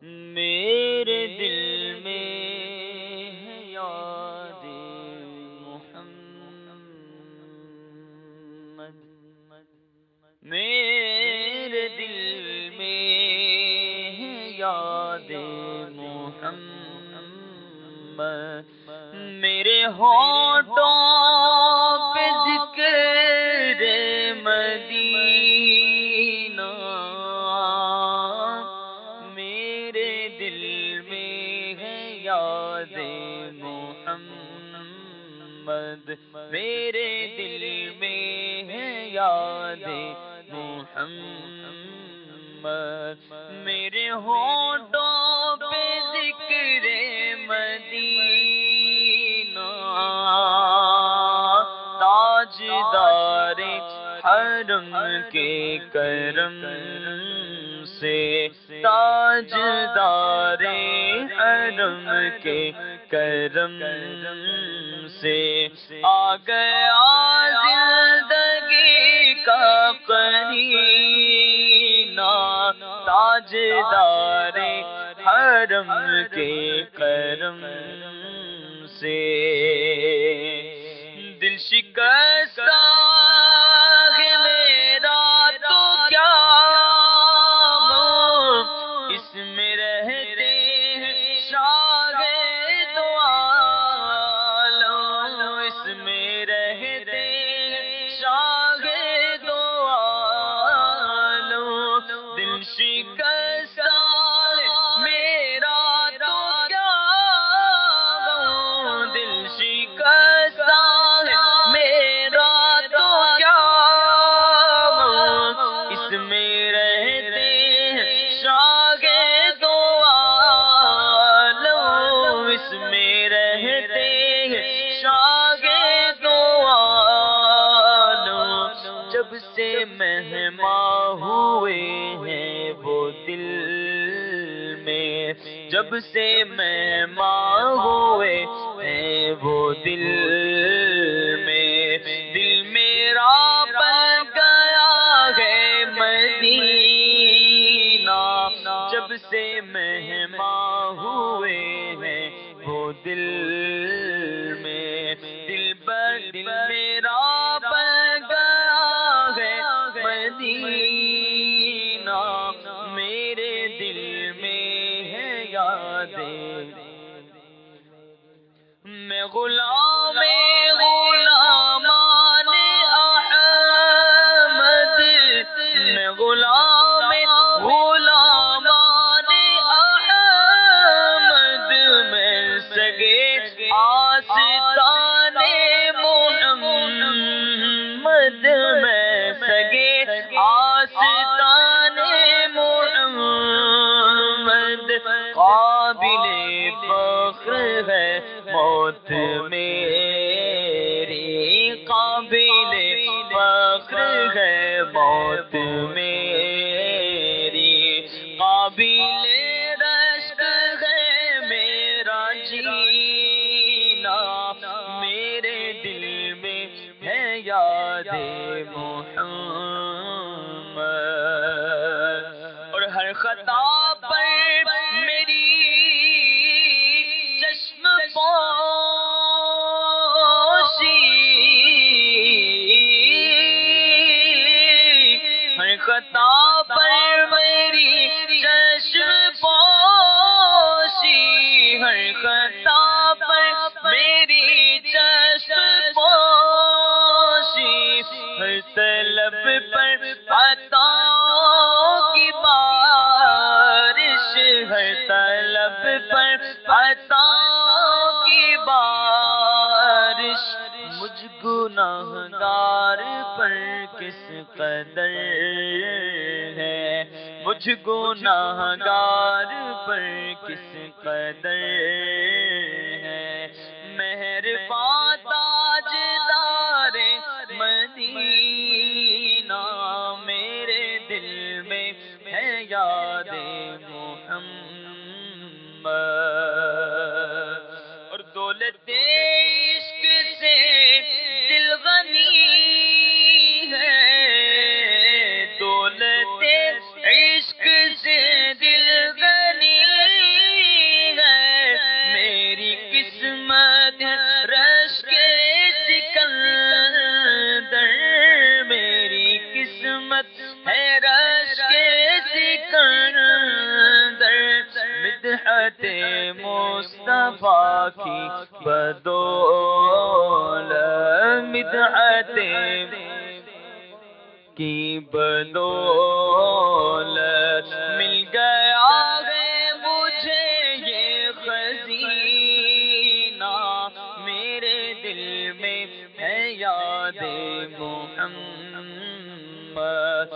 میرے دل میں ہے یاد محمد، میرے دل میں ہے یاد محمد، میرے ہونٹوں پہ ذکر مدینہ، میرے دل میں ہے یاد محمد، میرے دل میں ہے یاد محمد، میرے ہونٹوں پہ ذکر مدینہ، تاجدار حرم کے کرم سے، تاجدار حرم کے کرم سے آ گیا زندگی کا قرینہ، تاجدار حرم کے کرم سے دل شکستہ ہے میرا تو کیا غم، اس میں رہتے ہیں شاہ دو عالم، اس میں رہتے ہیں شاہ دو عالم، دل شکستہ میرا تو کیا غم، دل شکستہ میرا تو کیا غم، اس میں رہتے ہیں شاہ دو عالم، اس میں رہتے ہیں شاہ دو عالم، جب سے مہماں ہوئے ہیں وہ دل میں، جب سے مہماں ہوئے ہیں وہ دل میں، دل میرا بن گیا ہے مدینہ، جب سے مہماں ہوئے ہیں وہ دل میں، دل میرا بن گیا ہے مدینہ، میرے دل میں ہے یاد، میں غلام غلامان احمد، میں غلام غلامان احمد، میں سگے آستان محمد، میں سگے آستان محمد، قابل فخر ہے موت میری، قابل فخر ہے موت میری، قابل رشک ہے میرا جینا، میرے دل میں ہے یاد محمد، اور ہر خطا پر میری چشم پوشی، ہر خطا پر میری چشم پوشی، ہر خطا پر میری چشم پوشی، ہر طلب پر عطاؤں کی بارش، ہر طلب پر عطاؤں کی بارش، مجھ گناہگار پر کس قدر ہے، مجھ گناہگار پر کس قدر ہے، مہرباں تاجدار مدینہ، میرے دل میں ہے یاد محمد، اور دولت عشق سے دل غنی ہے، دولت عشق سے دل غنی عظمت ہے رش کے سکندر، مدحت مصطفیٰ کی بدولت، مدحت کی بدولت مل گیا ہے مجھے یہ خزینہ، میرے دل میں ہے یاد محمد۔